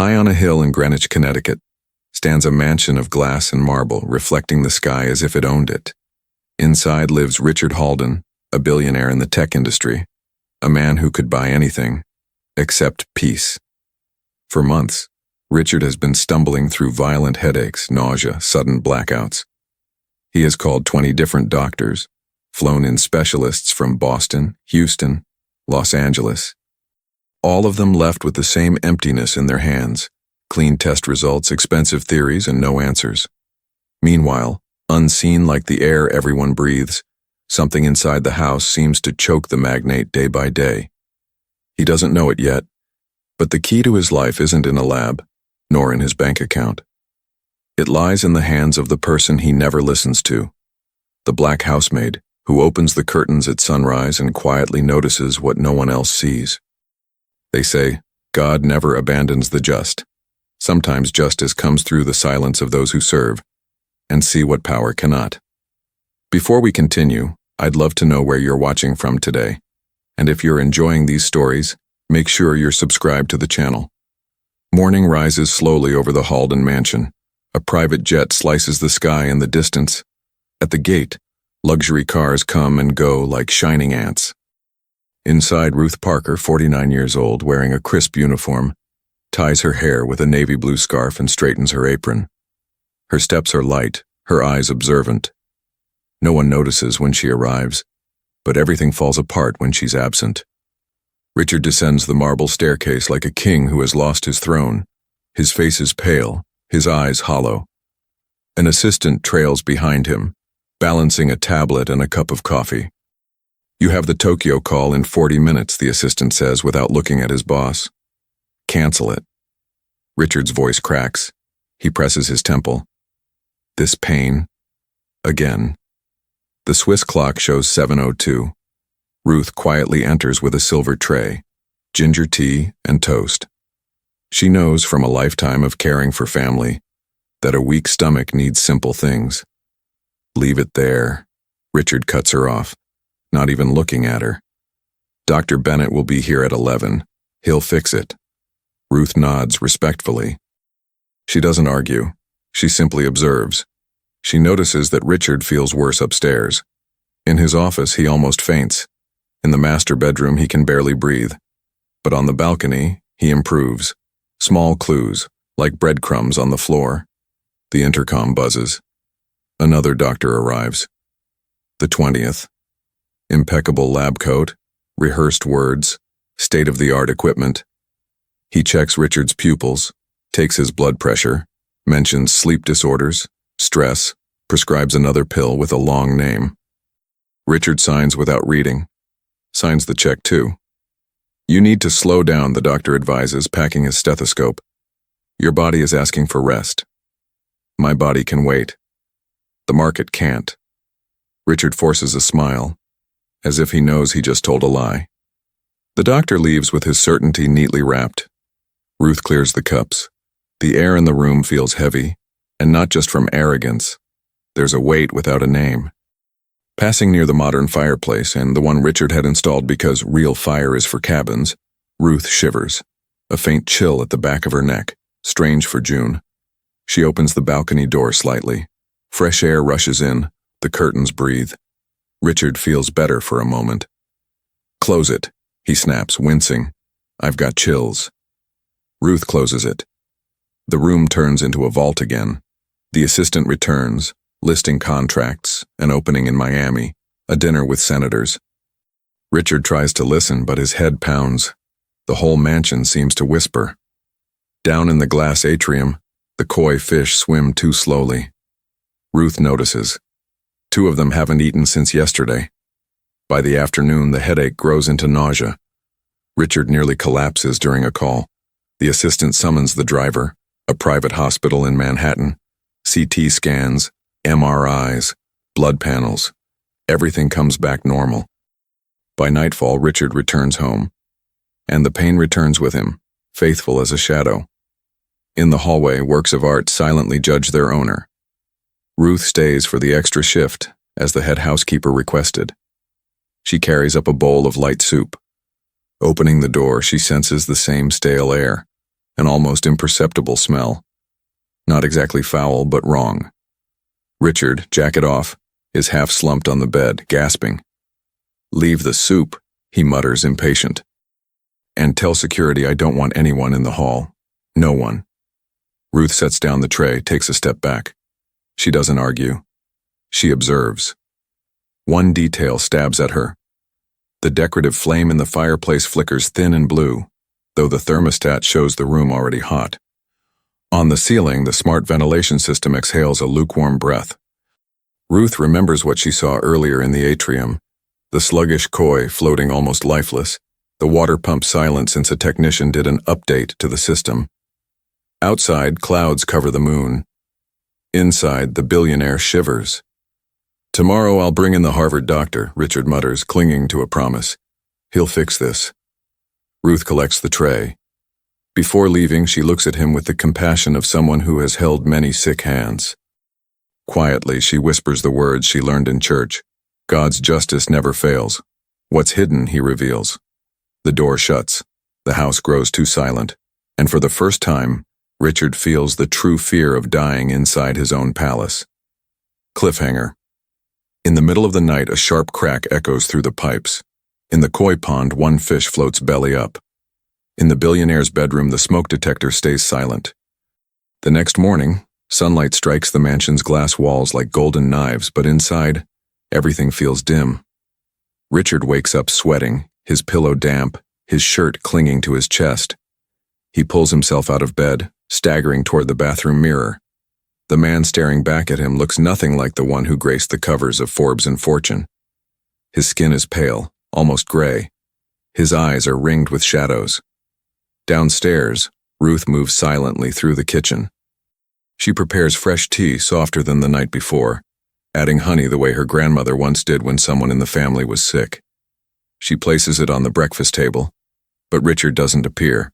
High on a hill in Greenwich, Connecticut, stands a mansion of glass and marble reflecting the sky as if it owned it. Inside lives Richard Halden, a billionaire in the tech industry, a man who could buy anything, except peace. For months, Richard has been stumbling through violent headaches, nausea, sudden blackouts. He has called 20 different doctors, flown in specialists from Boston, Houston, Los Angeles. All of them left with the same emptiness in their hands, clean test results, expensive theories, and no answers. Meanwhile, unseen like the air everyone breathes, something inside the house seems to choke the magnate day by day. He doesn't know it yet, but the key to his life isn't in a lab, nor in his bank account. It lies in the hands of the person he never listens to, the black housemaid who opens the curtains at sunrise and quietly notices what no one else sees. They say, God never abandons the just. Sometimes justice comes through the silence of those who serve, and see what power cannot. Before we continue, I'd love to know where you're watching from today, and if you're enjoying these stories, make sure you're subscribed to the channel. Morning rises slowly over the Halden mansion. A private jet slices the sky in the distance. At the gate, luxury cars come and go like shining ants. Inside, Ruth Parker, 49 years old, wearing a crisp uniform, ties her hair with a navy blue scarf and straightens her apron. Her steps are light, her eyes observant. No one notices when she arrives, but everything falls apart when she's absent. Richard descends the marble staircase like a king who has lost his throne. His face is pale, his eyes hollow. An assistant trails behind him, balancing a tablet and a cup of coffee. You have the Tokyo call in 40 minutes, the assistant says without looking at his boss. Cancel it. Richard's voice cracks. He presses his temple. This pain. Again. The Swiss clock shows 7:02. Ruth quietly enters with a silver tray, ginger tea, and toast. She knows from a lifetime of caring for family that a weak stomach needs simple things. Leave it there. Richard cuts her off, not even looking at her. Dr. Bennett will be here at 11. He'll fix it. Ruth nods respectfully. She doesn't argue. She simply observes. She notices that Richard feels worse upstairs. In his office, he almost faints. In the master bedroom, he can barely breathe. But on the balcony, he improves. Small clues, like breadcrumbs on the floor. The intercom buzzes. Another doctor arrives. The 20th. Impeccable lab coat, rehearsed words, state-of-the-art equipment. He checks Richard's pupils, takes his blood pressure, mentions sleep disorders, stress, prescribes another pill with a long name. Richard signs without reading. Signs the check too. You need to slow down, the doctor advises, packing his stethoscope. Your body is asking for rest. My body can wait. The market can't. Richard forces a smile, as if he knows he just told a lie. The doctor leaves with his certainty neatly wrapped. Ruth clears the cups. The air in the room feels heavy, and not just from arrogance. There's a weight without a name. Passing near the modern fireplace and the one Richard had installed because real fire is for cabins, Ruth shivers, a faint chill at the back of her neck, strange for June. She opens the balcony door slightly. Fresh air rushes in, the curtains breathe. Richard feels better for a moment. Close it, he snaps, wincing. I've got chills. Ruth closes it. The room turns into a vault again. The assistant returns, listing contracts, an opening in Miami, a dinner with senators. Richard tries to listen, but his head pounds. The whole mansion seems to whisper. Down in the glass atrium, the koi fish swim too slowly. Ruth notices. 2 of them haven't eaten since yesterday. By the afternoon, the headache grows into nausea. Richard nearly collapses during a call. The assistant summons the driver, a private hospital in Manhattan. CT scans, MRIs, blood panels. Everything comes back normal. By nightfall, Richard returns home. And the pain returns with him, faithful as a shadow. In the hallway, works of art silently judge their owner. Ruth stays for the extra shift, as the head housekeeper requested. She carries up a bowl of light soup. Opening the door, she senses the same stale air, an almost imperceptible smell. Not exactly foul, but wrong. Richard, jacket off, is half slumped on the bed, gasping. "Leave the soup," he mutters, impatient. "And tell security I don't want anyone in the hall. No one." Ruth sets down the tray, takes a step back. She doesn't argue. She observes. One detail stabs at her. The decorative flame in the fireplace flickers thin and blue, though the thermostat shows the room already hot. On the ceiling, the smart ventilation system exhales a lukewarm breath. Ruth remembers what she saw earlier in the atrium, the sluggish koi floating almost lifeless, the water pump silent since a technician did an update to the system. Outside, clouds cover the moon. Inside, the billionaire shivers. "Tomorrow I'll bring in the Harvard doctor," Richard mutters, clinging to a promise. "He'll fix this." Ruth collects the tray. Before leaving, she looks at him with the compassion of someone who has held many sick hands. Quietly, she whispers the words she learned in church. God's justice never fails. What's hidden, he reveals. The door shuts. The house grows too silent. And for the first time, Richard feels the true fear of dying inside his own palace. Cliffhanger. In the middle of the night, a sharp crack echoes through the pipes. In the koi pond, one fish floats belly up. In the billionaire's bedroom, the smoke detector stays silent. The next morning, sunlight strikes the mansion's glass walls like golden knives, but inside, everything feels dim. Richard wakes up sweating, his pillow damp, his shirt clinging to his chest. He pulls himself out of bed, staggering toward the bathroom mirror. The man staring back at him looks nothing like the one who graced the covers of Forbes and Fortune. His skin is pale, almost gray. His eyes are ringed with shadows. Downstairs, Ruth moves silently through the kitchen. She prepares fresh tea softer than the night before, adding honey the way her grandmother once did when someone in the family was sick. She places it on the breakfast table, but Richard doesn't appear.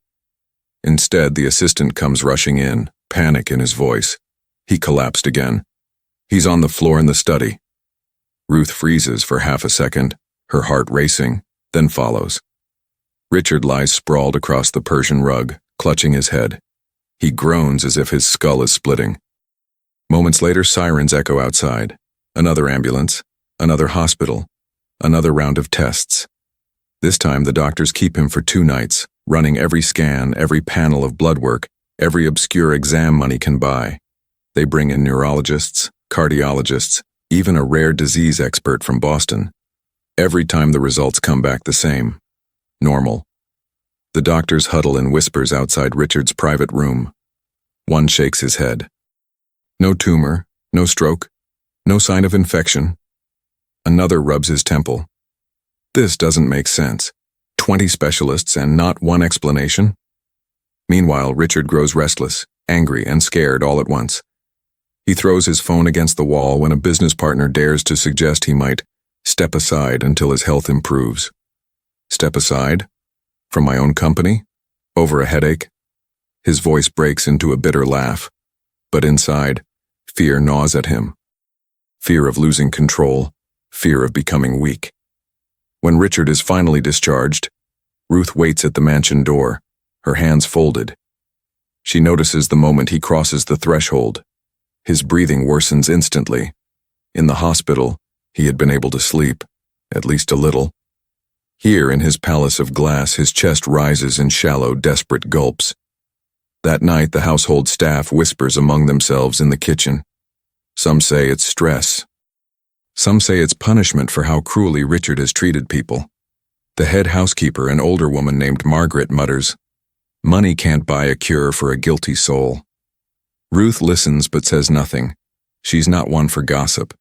Instead, the assistant comes rushing in, panic in his voice. He collapsed again. He's on the floor in the study. Ruth freezes for half a second, her heart racing, then follows. Richard lies sprawled across the Persian rug, clutching his head. He groans as if his skull is splitting. Moments later, sirens echo outside. Another ambulance, another hospital, another round of tests. This time, the doctors keep him for 2 nights, running every scan, every panel of blood work, every obscure exam money can buy. They bring in neurologists, cardiologists, even a rare disease expert from Boston. Every time the results come back the same. Normal. The doctors huddle in whispers outside Richard's private room. One shakes his head. No tumor, no stroke, no sign of infection. Another rubs his temple. This doesn't make sense. 20 specialists and not one explanation? Meanwhile, Richard grows restless, angry, and scared all at once. He throws his phone against the wall when a business partner dares to suggest he might step aside until his health improves. Step aside? From my own company? Over a headache? His voice breaks into a bitter laugh. But inside, fear gnaws at him. Fear of losing control, fear of becoming weak. When Richard is finally discharged, Ruth waits at the mansion door, her hands folded. She notices the moment he crosses the threshold. His breathing worsens instantly. In the hospital, he had been able to sleep, at least a little. Here, in his palace of glass, his chest rises in shallow, desperate gulps. That night, the household staff whispers among themselves in the kitchen. Some say it's stress. Some say it's punishment for how cruelly Richard has treated people. The head housekeeper, an older woman named Margaret, mutters, "Money can't buy a cure for a guilty soul." Ruth listens but says nothing. She's not one for gossip.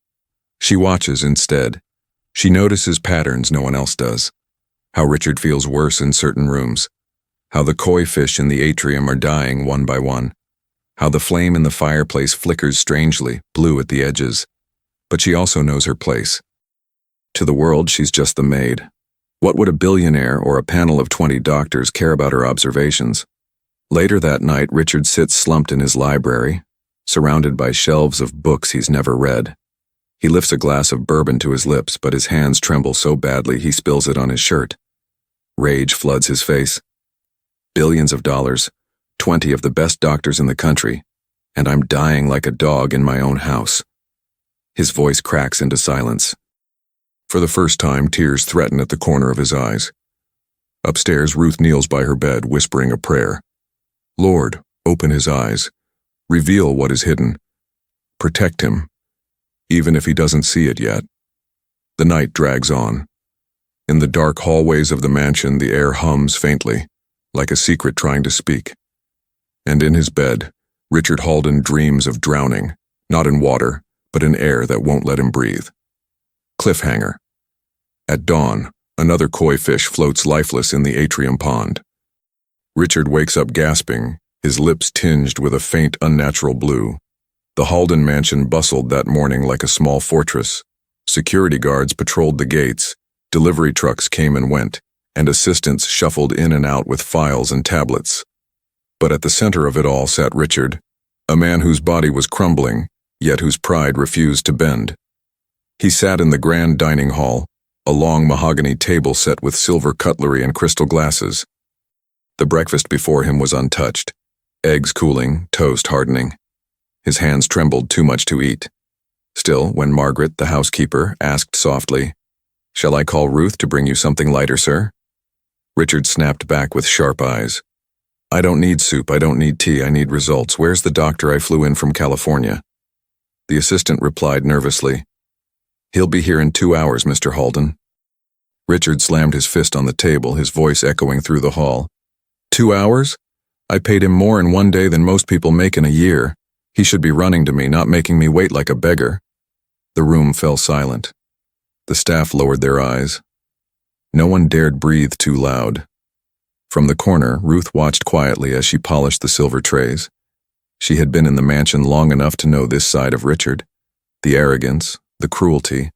She watches instead. She notices patterns no one else does. How Richard feels worse in certain rooms. How the koi fish in the atrium are dying one by one. How the flame in the fireplace flickers strangely, blue at the edges. But she also knows her place. To the world, she's just the maid. What would a billionaire or a panel of 20 doctors care about her observations? Later that night, Richard sits slumped in his library, surrounded by shelves of books he's never read. He lifts a glass of bourbon to his lips, but his hands tremble so badly he spills it on his shirt. Rage floods his face. Billions of dollars, 20 of the best doctors in the country, and I'm dying like a dog in my own house. His voice cracks into silence. For the first time, tears threaten at the corner of his eyes. Upstairs, Ruth kneels by her bed, whispering a prayer. Lord, open his eyes. Reveal what is hidden. Protect him, even if he doesn't see it yet. The night drags on. In the dark hallways of the mansion, the air hums faintly, like a secret trying to speak. And in his bed, Richard Halden dreams of drowning, not in water, but in air that won't let him breathe. Cliffhanger. At dawn, another koi fish floats lifeless in the atrium pond. Richard wakes up gasping, his lips tinged with a faint, unnatural blue. The Halden mansion bustled that morning like a small fortress. Security guards patrolled the gates, delivery trucks came and went, and assistants shuffled in and out with files and tablets. But at the center of it all sat Richard, a man whose body was crumbling, yet whose pride refused to bend. He sat in the grand dining hall, a long mahogany table set with silver cutlery and crystal glasses. The breakfast before him was untouched, eggs cooling, toast hardening. His hands trembled too much to eat. Still, when Margaret, the housekeeper, asked softly, "Shall I call Ruth to bring you something lighter, sir?" Richard snapped back with sharp eyes. "I don't need soup, I don't need tea, I need results. Where's the doctor I flew in from California?" The assistant replied nervously, "He'll be here in 2 hours, Mr. Halden." Richard slammed his fist on the table, his voice echoing through the hall. 2 hours? I paid him more in one day than most people make in a year. He should be running to me, not making me wait like a beggar. The room fell silent. The staff lowered their eyes. No one dared breathe too loud. From the corner, Ruth watched quietly as she polished the silver trays. She had been in the mansion long enough to know this side of Richard. The arrogance, the cruelty,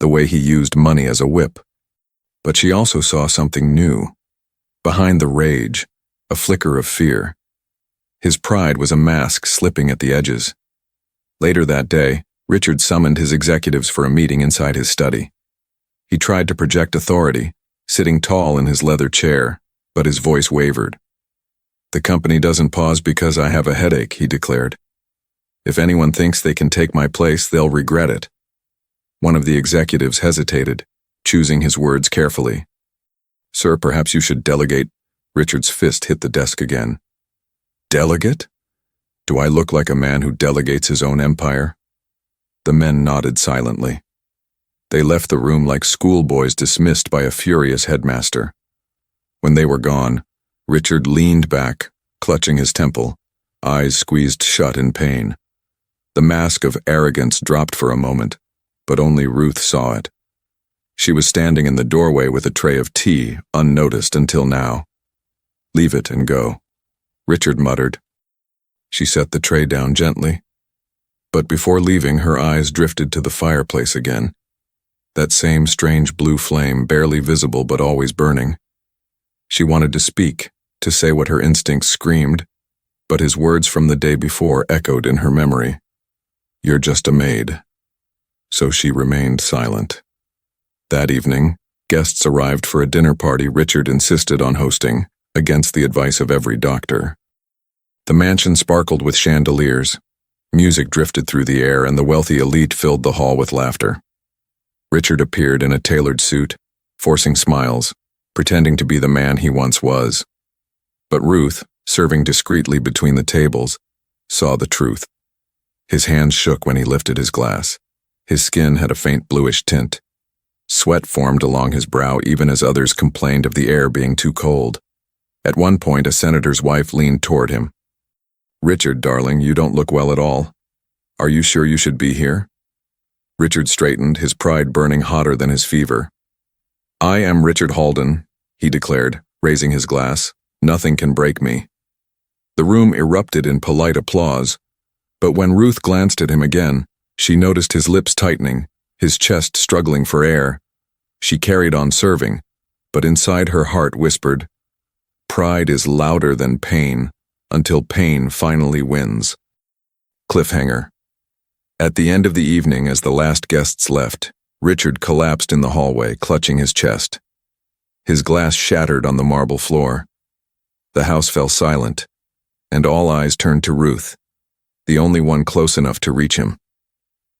the way he used money as a whip. But she also saw something new. Behind the rage, a flicker of fear. His pride was a mask slipping at the edges. Later that day, Richard summoned his executives for a meeting inside his study. He tried to project authority, sitting tall in his leather chair, but his voice wavered. "The company doesn't pause because I have a headache," he declared. "If anyone thinks they can take my place, they'll regret it." One of the executives hesitated, choosing his words carefully. "Sir, perhaps you should delegate." Richard's fist hit the desk again. "Delegate? Do I look like a man who delegates his own empire?" The men nodded silently. They left the room like schoolboys dismissed by a furious headmaster. When they were gone, Richard leaned back, clutching his temple, eyes squeezed shut in pain. The mask of arrogance dropped for a moment, but only Ruth saw it. She was standing in the doorway with a tray of tea, unnoticed until now. "Leave it and go," Richard muttered. She set the tray down gently. But before leaving, her eyes drifted to the fireplace again. That same strange blue flame, barely visible but always burning. She wanted to speak, to say what her instincts screamed, but his words from the day before echoed in her memory. "You're just a maid." So she remained silent. That evening, guests arrived for a dinner party Richard insisted on hosting, against the advice of every doctor. The mansion sparkled with chandeliers. Music drifted through the air, and the wealthy elite filled the hall with laughter. Richard appeared in a tailored suit, forcing smiles, pretending to be the man he once was. But Ruth, serving discreetly between the tables, saw the truth. His hands shook when he lifted his glass. His skin had a faint bluish tint. Sweat formed along his brow even as others complained of the air being too cold. At one point, a senator's wife leaned toward him. "Richard, darling, you don't look well at all. Are you sure you should be here?" Richard straightened, his pride burning hotter than his fever. "I am Richard Halden," he declared, raising his glass. "Nothing can break me." The room erupted in polite applause, but when Ruth glanced at him again, she noticed his lips tightening, his chest struggling for air. She carried on serving, but inside her heart whispered, "Pride is louder than pain, until pain finally wins." Cliffhanger. At the end of the evening, as the last guests left, Richard collapsed in the hallway, clutching his chest. His glass shattered on the marble floor. The house fell silent. and all eyes turned to Ruth, the only one close enough to reach him.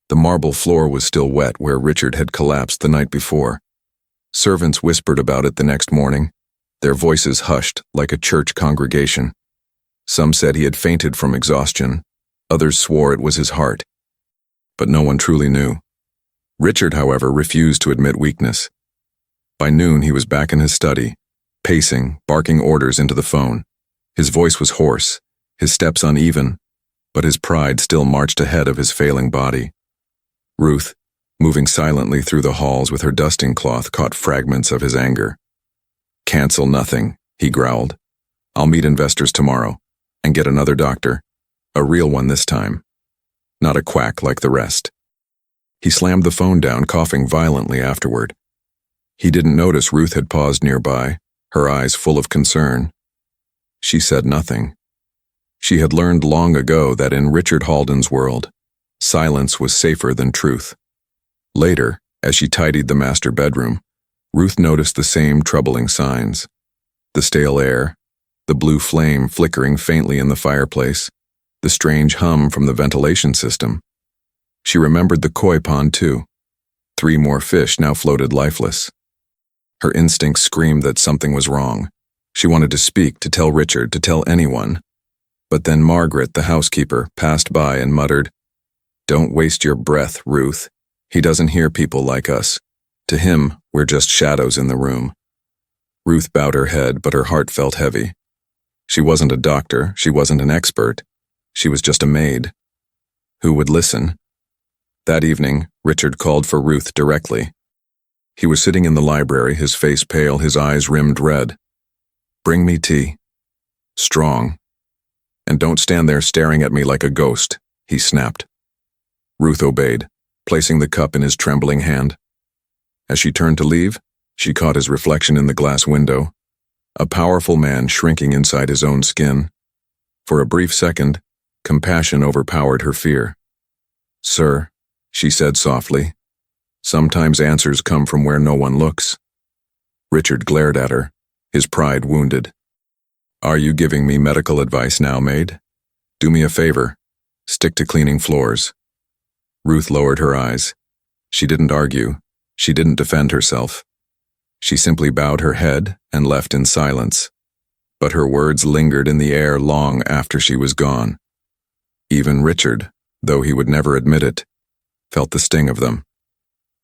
The marble floor was still wet where Richard had collapsed the night before. Servants whispered about it the next morning, their voices hushed like a church congregation. Some said he had fainted from exhaustion, others swore it was his heart. But no one truly knew. Richard, however, refused to admit weakness. By noon he was back in his study, pacing, barking orders into the phone. His voice was hoarse, his steps uneven, but his pride still marched ahead of his failing body. Ruth, moving silently through the halls with her dusting cloth, caught fragments of his anger. "Cancel nothing," he growled. "I'll meet investors tomorrow and get another doctor, a real one this time, not a quack like the rest." He slammed the phone down, coughing violently afterward. He didn't notice Ruth had paused nearby, her eyes full of concern. She said nothing. She had learned long ago that in Richard Halden's world, silence was safer than truth. Later, as she tidied the master bedroom, Ruth noticed the same troubling signs. The stale air, the blue flame flickering faintly in the fireplace, the strange hum from the ventilation system. She remembered the koi pond too. 3 more fish now floated lifeless. Her instincts screamed that something was wrong. She wanted to speak, to tell Richard, to tell anyone. But then Margaret, the housekeeper, passed by and muttered, "Don't waste your breath, Ruth. He doesn't hear people like us. To him, we're just shadows in the room." Ruth bowed her head, but her heart felt heavy. She wasn't a doctor, she wasn't an expert. She was just a maid. Who would listen? That evening, Richard called for Ruth directly. He was sitting in the library, his face pale, his eyes rimmed red. "Bring me tea. Strong. And don't stand there staring at me like a ghost," he snapped. Ruth obeyed, placing the cup in his trembling hand. As she turned to leave, she caught his reflection in the glass window, a powerful man shrinking inside his own skin. For a brief second, compassion overpowered her fear. "Sir," she said softly, "sometimes answers come from where no one looks." Richard glared at her, his pride wounded. "Are you giving me medical advice now, Maid? Do me a favor. Stick to cleaning floors." Ruth lowered her eyes. She didn't argue. She didn't defend herself. She simply bowed her head and left in silence. But her words lingered in the air long after she was gone. Even Richard, though he would never admit it, felt the sting of them.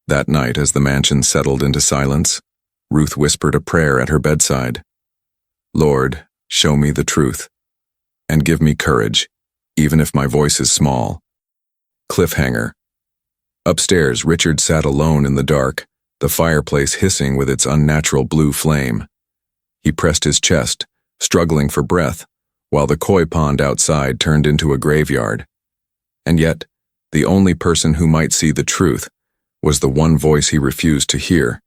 That night, as the mansion settled into silence, Ruth whispered a prayer at her bedside. "Lord, show me the truth, and give me courage, even if my voice is small." Cliffhanger. Upstairs, Richard sat alone in the dark, the fireplace hissing with its unnatural blue flame. He pressed his chest, struggling for breath, while the koi pond outside turned into a graveyard. And yet, the only person who might see the truth was the one voice he refused to hear.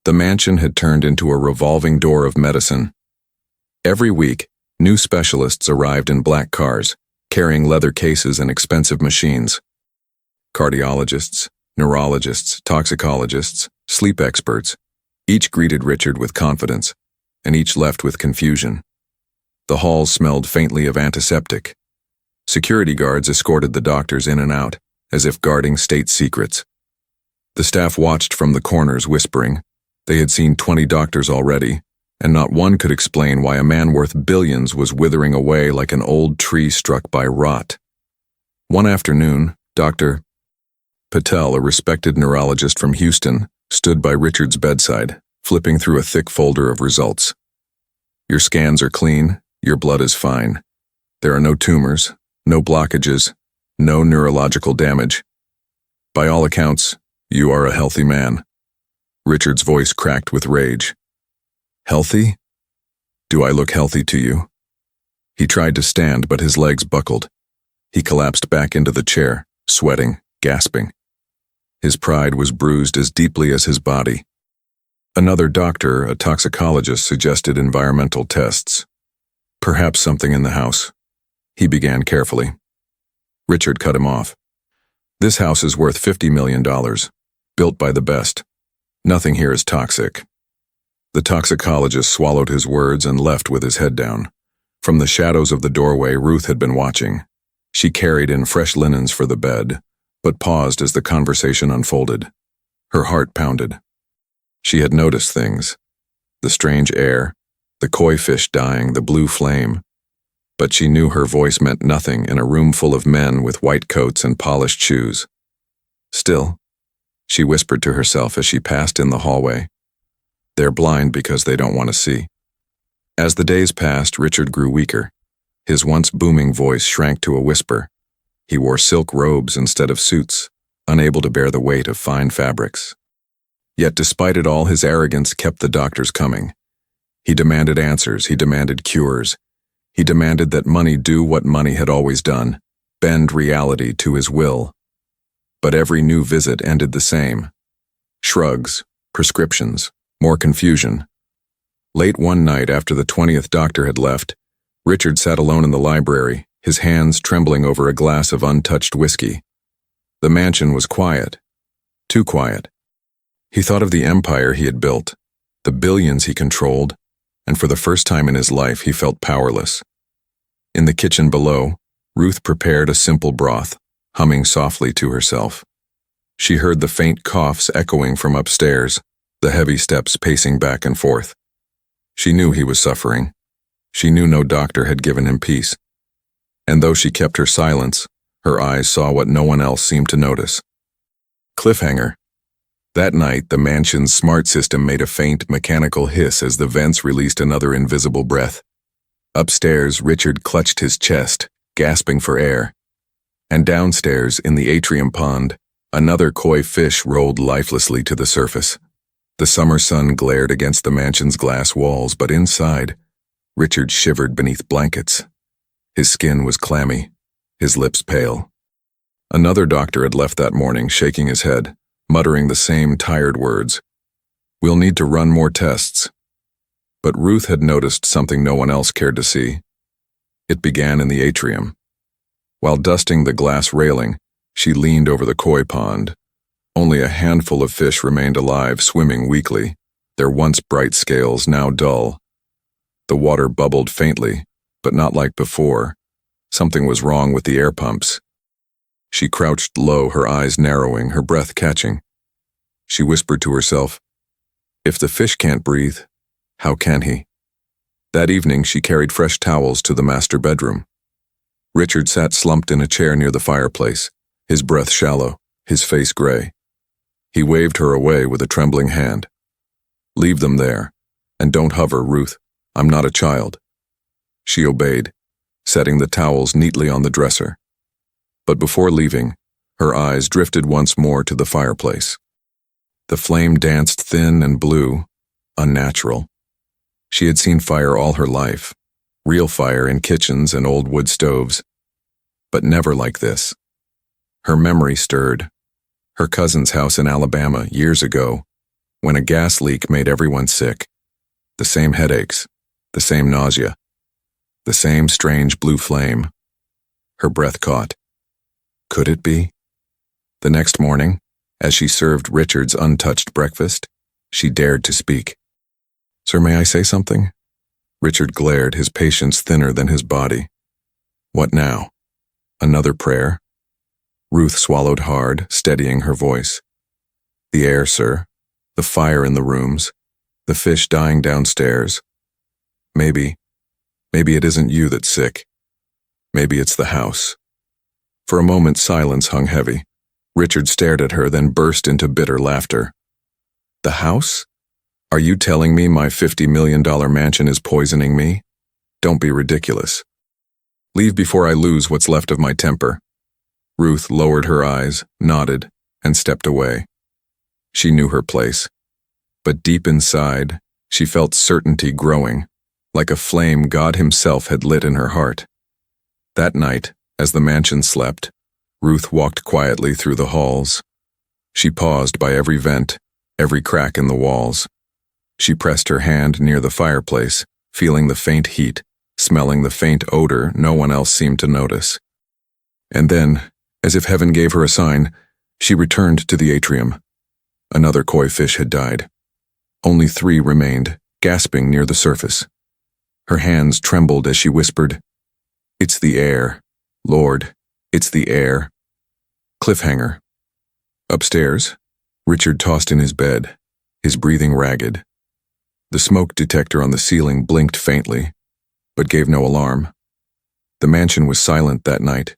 The mansion had turned into a revolving door of medicine. Every week, new specialists arrived in black cars, carrying leather cases and expensive machines. Cardiologists, neurologists, toxicologists, sleep experts, each greeted Richard with confidence, and each left with confusion. The halls smelled faintly of antiseptic. Security guards escorted the doctors in and out, as if guarding state secrets. The staff watched from the corners, whispering. They had seen 20 doctors already, and not one could explain why a man worth billions was withering away like an old tree struck by rot. One afternoon, Dr. Patel, a respected neurologist from Houston, stood by Richard's bedside, flipping through a thick folder of results. "Your scans are clean, your blood is fine. There are no tumors, no blockages, no neurological damage. By all accounts, you are a healthy man." Richard's voice cracked with rage. "Healthy? Do I look healthy to you?" He tried to stand, but his legs buckled. He collapsed back into the chair, sweating, gasping. His pride was bruised as deeply as his body. Another doctor, a toxicologist, suggested environmental tests. "Perhaps something in the house," he began carefully. Richard cut him off. "This house is worth $50 million, built by the best. Nothing here is toxic." The toxicologist swallowed his words and left with his head down. From the shadows of the doorway, Ruth had been watching. She carried in fresh linens for the bed, but paused as the conversation unfolded. Her heart pounded. She had noticed things. The strange air, the koi fish dying, the blue flame. But she knew her voice meant nothing in a room full of men with white coats and polished shoes. Still, she whispered to herself as she passed in the hallway, "They're blind because they don't want to see." As the days passed, Richard grew weaker. His once booming voice shrank to a whisper. He wore silk robes instead of suits, unable to bear the weight of fine fabrics. Yet despite it all, his arrogance kept the doctors coming. He demanded answers, he demanded cures. He demanded that money do what money had always done, bend reality to his will. But every new visit ended the same. Shrugs, prescriptions, more confusion. Late one night after the 20th doctor had left, Richard sat alone in the library, his hands trembling over a glass of untouched whiskey. The mansion was quiet. Too quiet. He thought of the empire he had built, the billions he controlled, and for the first time in his life he felt powerless. In the kitchen below, Ruth prepared a simple broth, humming softly to herself. She heard the faint coughs echoing from upstairs, the heavy steps pacing back and forth. She knew he was suffering. She knew no doctor had given him peace. And though she kept her silence, her eyes saw what no one else seemed to notice. Cliffhanger. That night, the mansion's smart system made a faint, mechanical hiss as the vents released another invisible breath. Upstairs, Richard clutched his chest, gasping for air. And downstairs, in the atrium pond, another koi fish rolled lifelessly to the surface. The summer sun glared against the mansion's glass walls, but inside, Richard shivered beneath blankets. His skin was clammy, his lips pale. Another doctor had left that morning, shaking his head, muttering the same tired words. "We'll need to run more tests." But Ruth had noticed something no one else cared to see. It began in the atrium. While dusting the glass railing, she leaned over the koi pond. Only a handful of fish remained alive, swimming weakly, their once bright scales now dull. The water bubbled faintly, but not like before. Something was wrong with the air pumps. She crouched low, her eyes narrowing, her breath catching. She whispered to herself, "If the fish can't breathe, how can he?" That evening, she carried fresh towels to the master bedroom. Richard sat slumped in a chair near the fireplace, his breath shallow, his face gray. He waved her away with a trembling hand. "Leave them there, and don't hover, Ruth. I'm not a child." She obeyed, setting the towels neatly on the dresser. But before leaving, her eyes drifted once more to the fireplace. The flame danced thin and blue, unnatural. She had seen fire all her life, real fire in kitchens and old wood stoves, but never like this. Her memory stirred. Her cousin's house in Alabama years ago, when a gas leak made everyone sick. The same headaches, the same nausea, the same strange blue flame. Her breath caught. Could it be? The next morning, as she served Richard's untouched breakfast, she dared to speak. "Sir, may I say something?" Richard glared, his patience thinner than his body. What now? Another prayer? Ruth swallowed hard, steadying her voice. "The air, sir. The fire in the rooms. The fish dying downstairs. Maybe it isn't you that's sick. Maybe it's the house." For a moment, silence hung heavy. Richard stared at her, then burst into bitter laughter. "The house? Are you telling me my $50 million mansion is poisoning me? Don't be ridiculous. Leave before I lose what's left of my temper." Ruth lowered her eyes, nodded, and stepped away. She knew her place. But deep inside, she felt certainty growing, like a flame God himself had lit in her heart. That night, as the mansion slept, Ruth walked quietly through the halls. She paused by every vent, every crack in the walls. She pressed her hand near the fireplace, feeling the faint heat, smelling the faint odor no one else seemed to notice. And then, as if heaven gave her a sign, she returned to the atrium. Another koi fish had died. Only 3 remained, gasping near the surface. Her hands trembled as she whispered, "It's the air. Lord, it's the air." Cliffhanger. Upstairs, Richard tossed in his bed, his breathing ragged. The smoke detector on the ceiling blinked faintly, but gave no alarm. The mansion was silent that night,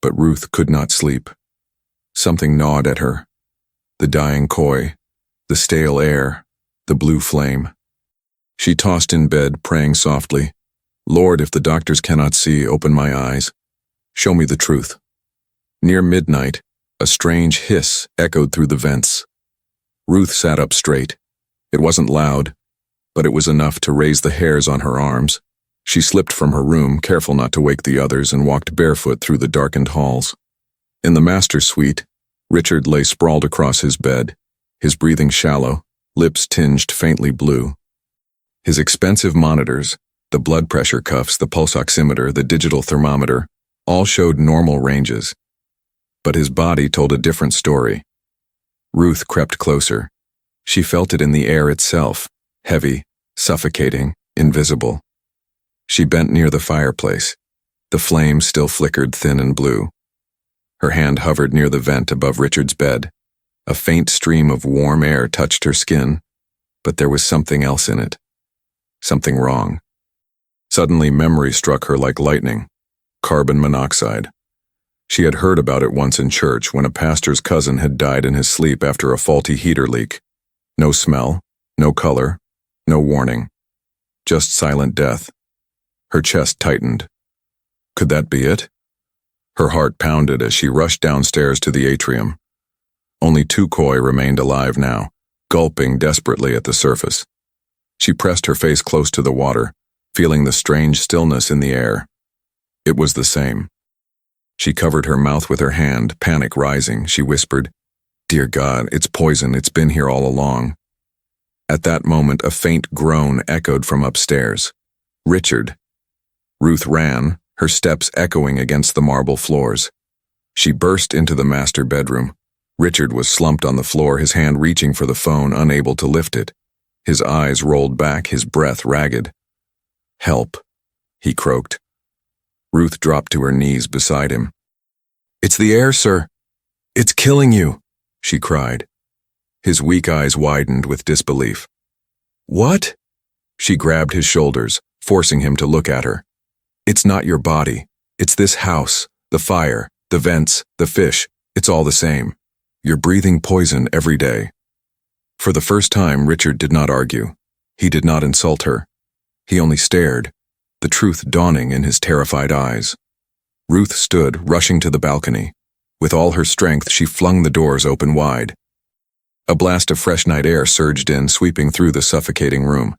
but Ruth could not sleep. Something gnawed at her. The dying koi, the stale air, the blue flame. She tossed in bed, praying softly, "Lord, if the doctors cannot see, open my eyes. Show me the truth." Near midnight, a strange hiss echoed through the vents. Ruth sat up straight. It wasn't loud, but it was enough to raise the hairs on her arms. She slipped from her room, careful not to wake the others, and walked barefoot through the darkened halls. In the master suite, Richard lay sprawled across his bed, his breathing shallow, lips tinged faintly blue. His expensive monitors, the blood pressure cuffs, the pulse oximeter, the digital thermometer, all showed normal ranges. But his body told a different story. Ruth crept closer. She felt it in the air itself, heavy, suffocating, invisible. She bent near the fireplace. The flame still flickered thin and blue. Her hand hovered near the vent above Richard's bed. A faint stream of warm air touched her skin, but there was something else in it. Something wrong. Suddenly, memory struck her like lightning. Carbon monoxide. She had heard about it once in church when a pastor's cousin had died in his sleep after a faulty heater leak. No smell, no color, no warning. Just silent death. Her chest tightened. Could that be it? Her heart pounded as she rushed downstairs to the atrium. Only 2 koi remained alive now, gulping desperately at the surface. She pressed her face close to the water, feeling the strange stillness in the air. It was the same. She covered her mouth with her hand, panic rising. She whispered, "Dear God, it's poison. It's been here all along." At that moment, a faint groan echoed from upstairs. Richard. Ruth ran, her steps echoing against the marble floors. She burst into the master bedroom. Richard was slumped on the floor, his hand reaching for the phone, unable to lift it. His eyes rolled back, his breath ragged. "Help," he croaked. Ruth dropped to her knees beside him. "It's the air, sir. It's killing you," she cried. His weak eyes widened with disbelief. "What?" She grabbed his shoulders, forcing him to look at her. "It's not your body. It's this house, the fire, the vents, the fish. It's all the same. You're breathing poison every day." For the first time, Richard did not argue. He did not insult her. He only stared, the truth dawning in his terrified eyes. Ruth stood, rushing to the balcony. With all her strength, she flung the doors open wide. A blast of fresh night air surged in, sweeping through the suffocating room.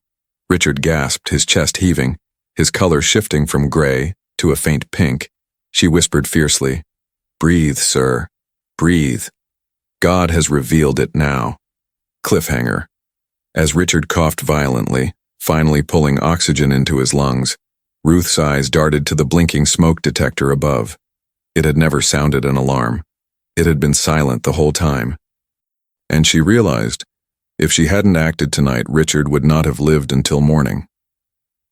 Richard gasped, his chest heaving, his color shifting from gray to a faint pink. She whispered fiercely, "Breathe, sir. Breathe. God has revealed it now." Cliffhanger. As Richard coughed violently, finally pulling oxygen into his lungs, Ruth's eyes darted to the blinking smoke detector above. It had never sounded an alarm. It had been silent the whole time. And she realized, if she hadn't acted tonight, Richard would not have lived until morning.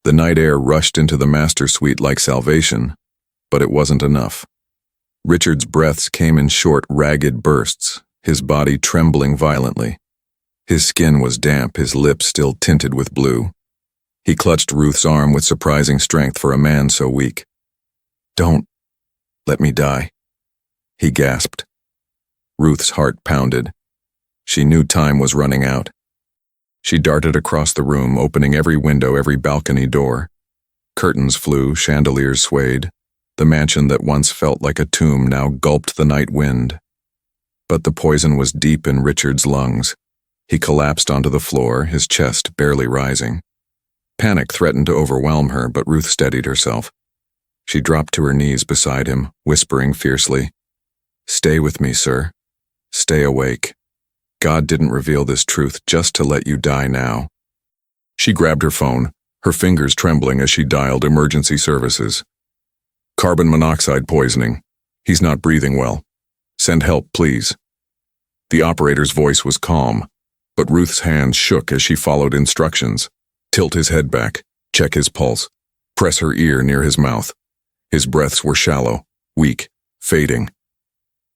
The night air rushed into the master suite like salvation, but it wasn't enough. Richard's breaths came in short, ragged bursts, his body trembling violently. His skin was damp, his lips still tinted with blue. He clutched Ruth's arm with surprising strength for a man so weak. "Don't let me die," he gasped. Ruth's heart pounded. She knew time was running out. She darted across the room, opening every window, every balcony door. Curtains flew, chandeliers swayed. The mansion that once felt like a tomb now gulped the night wind. But the poison was deep in Richard's lungs. He collapsed onto the floor, his chest barely rising. Panic threatened to overwhelm her, but Ruth steadied herself. She dropped to her knees beside him, whispering fiercely, "Stay with me, sir. Stay awake. God didn't reveal this truth just to let you die now." She grabbed her phone, her fingers trembling as she dialed emergency services. "Carbon monoxide poisoning. He's not breathing well. Send help, please." The operator's voice was calm, but Ruth's hands shook as she followed instructions. Tilt his head back, check his pulse, press her ear near his mouth. His breaths were shallow, weak, fading.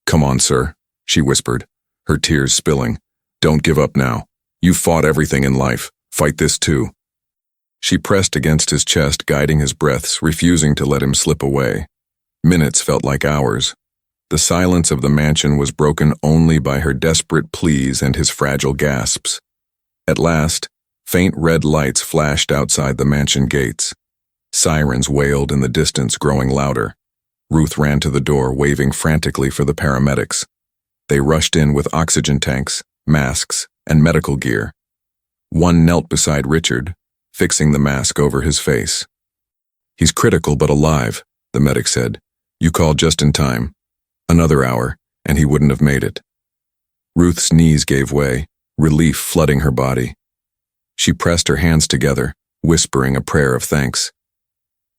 "Come on, sir," she whispered, her tears spilling. "Don't give up now. You've fought everything in life. Fight this too." She pressed against his chest, guiding his breaths, refusing to let him slip away. Minutes felt like hours. The silence of the mansion was broken only by her desperate pleas and his fragile gasps. At last, faint red lights flashed outside the mansion gates. Sirens wailed in the distance, growing louder. Ruth ran to the door, waving frantically for the paramedics. They rushed in with oxygen tanks, masks, and medical gear. One knelt beside Richard, fixing the mask over his face. "He's critical but alive," the medic said. "You called just in time. Another hour, and he wouldn't have made it." Ruth's knees gave way, relief flooding her body. She pressed her hands together, whispering a prayer of thanks.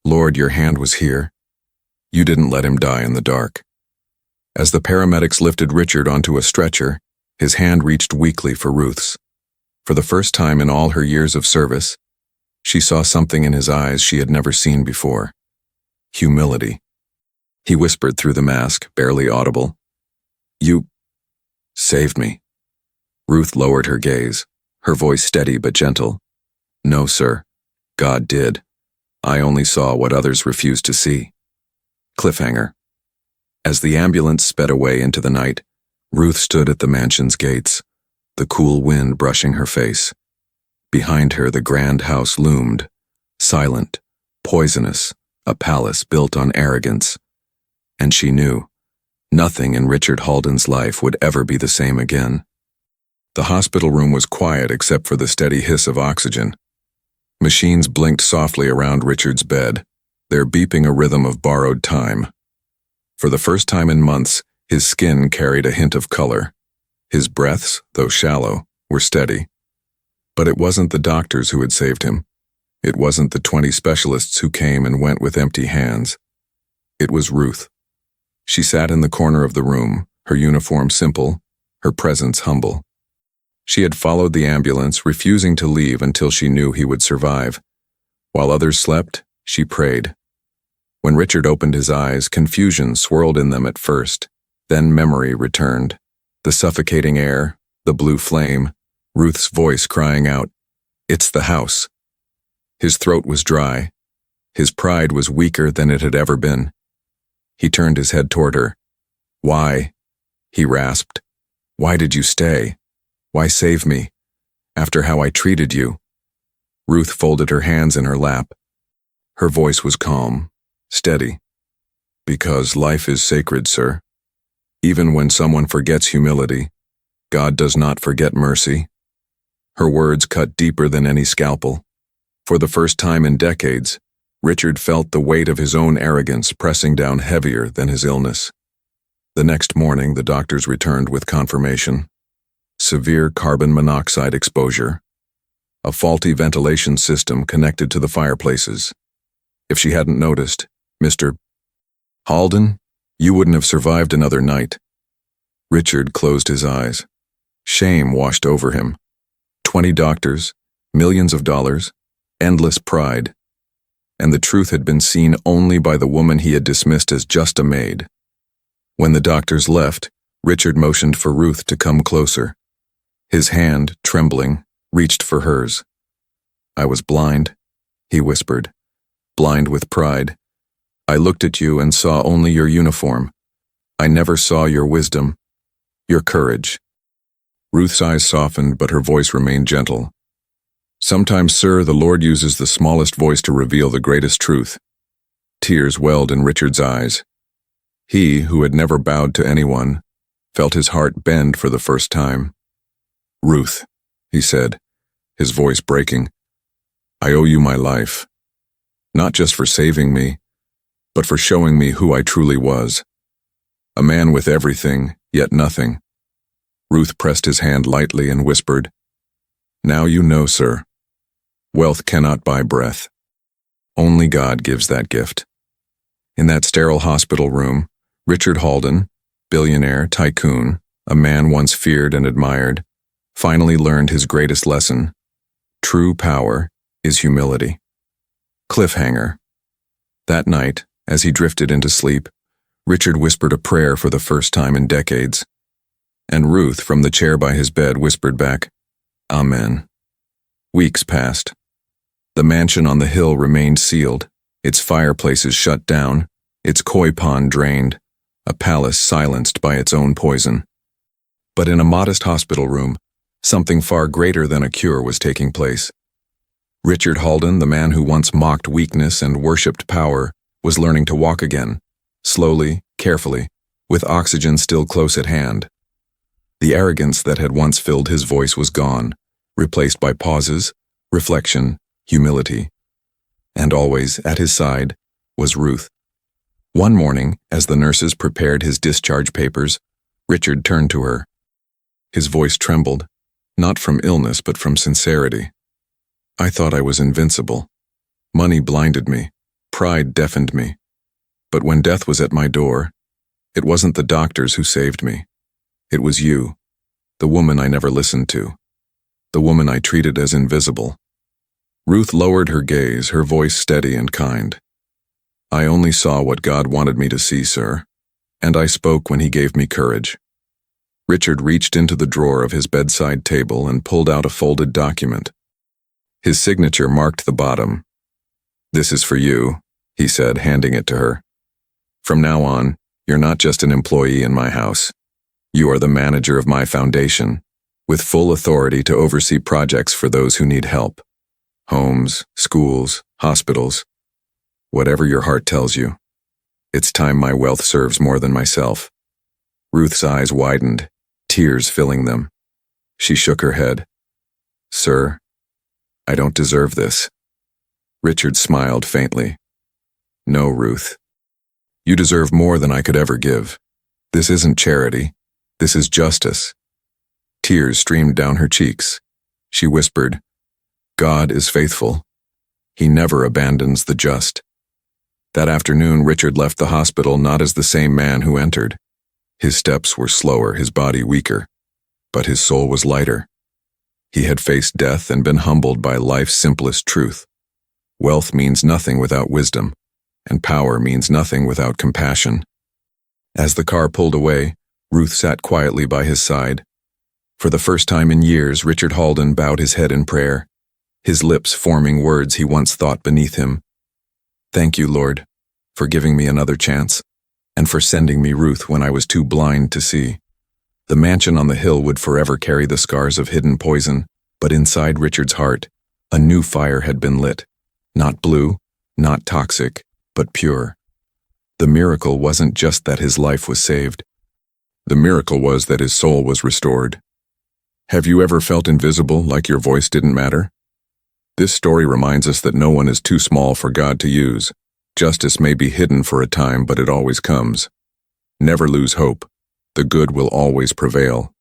"Lord, your hand was here. You didn't let him die in the dark." As the paramedics lifted Richard onto a stretcher, his hand reached weakly for Ruth's. For the first time in all her years of service, she saw something in his eyes she had never seen before. Humility. He whispered through the mask, barely audible. "You saved me." Ruth lowered her gaze, her voice steady but gentle. "No, sir. God did. I only saw what others refused to see." Cliffhanger. As the ambulance sped away into the night, Ruth stood at the mansion's gates, the cool wind brushing her face. Behind her, the grand house loomed, silent, poisonous, a palace built on arrogance. And she knew nothing in Richard Halden's life would ever be the same again. The hospital room was quiet except for the steady hiss of oxygen. Machines blinked softly around Richard's bed, their beeping a rhythm of borrowed time. For the first time in months, his skin carried a hint of color. His breaths, though shallow, were steady. But it wasn't the doctors who had saved him. It wasn't the 20 specialists who came and went with empty hands. It was Ruth. She sat in the corner of the room, her uniform simple, her presence humble. She had followed the ambulance, refusing to leave until she knew he would survive. While others slept, she prayed. When Richard opened his eyes, confusion swirled in them at first. Then memory returned. The suffocating air, the blue flame, Ruth's voice crying out, "It's the house." His throat was dry. His pride was weaker than it had ever been. He turned his head toward her. "Why?" he rasped. "Why did you stay? Why save me? After how I treated you?" Ruth folded her hands in her lap. Her voice was calm, steady. "Because life is sacred, sir. Even when someone forgets humility, God does not forget mercy." Her words cut deeper than any scalpel. For the first time in decades, Richard felt the weight of his own arrogance pressing down heavier than his illness. The next morning, the doctors returned with confirmation. Severe carbon monoxide exposure. A faulty ventilation system connected to the fireplaces. If she hadn't noticed, Mr. Halden, you wouldn't have survived another night. Richard closed his eyes. Shame washed over him. 20 doctors, millions of dollars, endless pride. And the truth had been seen only by the woman he had dismissed as just a maid. When the doctors left, Richard motioned for Ruth to come closer. His hand, trembling, reached for hers. "I was blind," he whispered, "blind with pride. I looked at you and saw only your uniform. I never saw your wisdom, your courage." Ruth's eyes softened, but her voice remained gentle. "Sometimes, sir, the Lord uses the smallest voice to reveal the greatest truth." Tears welled in Richard's eyes. He, who had never bowed to anyone, felt his heart bend for the first time. "Ruth," he said, his voice breaking, "I owe you my life. Not just for saving me, but for showing me who I truly was. A man with everything, yet nothing." Ruth pressed his hand lightly and whispered, "Now you know, sir. Wealth cannot buy breath. Only God gives that gift." In that sterile hospital room, Richard Halden, billionaire, tycoon, a man once feared and admired, finally learned his greatest lesson. True power is humility. Cliffhanger. That night, as he drifted into sleep, Richard whispered a prayer for the first time in decades. And Ruth, from the chair by his bed, whispered back, Amen. Weeks passed. The mansion on the hill remained sealed, its fireplaces shut down, its koi pond drained, a palace silenced by its own poison. But in a modest hospital room, something far greater than a cure was taking place. Richard Halden, the man who once mocked weakness and worshipped power, was learning to walk again, slowly, carefully, with oxygen still close at hand. The arrogance that had once filled his voice was gone, replaced by pauses, reflection, humility. And always, at his side, was Ruth. One morning, as the nurses prepared his discharge papers, Richard turned to her. His voice trembled, not from illness but from sincerity. I thought I was invincible. Money blinded me. Pride deafened me. But when death was at my door, it wasn't the doctors who saved me. It was you, the woman I never listened to, the woman I treated as invisible. Ruth lowered her gaze, her voice steady and kind. I only saw what God wanted me to see, sir, and I spoke when he gave me courage. Richard reached into the drawer of his bedside table and pulled out a folded document. His signature marked the bottom. This is for you, he said, handing it to her. From now on, you're not just an employee in my house. You are the manager of my foundation, with full authority to oversee projects for those who need help. Homes, schools, hospitals. Whatever your heart tells you. It's time my wealth serves more than myself. Ruth's eyes widened, tears filling them. She shook her head. Sir, I don't deserve this. Richard smiled faintly. No, Ruth. You deserve more than I could ever give. This isn't charity. This is justice. Tears streamed down her cheeks. She whispered, God is faithful. He never abandons the just. That afternoon, Richard left the hospital not as the same man who entered. His steps were slower, his body weaker, but his soul was lighter. He had faced death and been humbled by life's simplest truth. Wealth means nothing without wisdom, and power means nothing without compassion. As the car pulled away, Ruth sat quietly by his side. For the first time in years, Richard Halden bowed his head in prayer, his lips forming words he once thought beneath him. Thank you, Lord, for giving me another chance, and for sending me Ruth when I was too blind to see. The mansion on the hill would forever carry the scars of hidden poison, but inside Richard's heart, a new fire had been lit. Not blue, not toxic, but pure. The miracle wasn't just that his life was saved. The miracle was that his soul was restored. Have you ever felt invisible, like your voice didn't matter? This story reminds us that no one is too small for God to use. Justice may be hidden for a time, but it always comes. Never lose hope. The good will always prevail.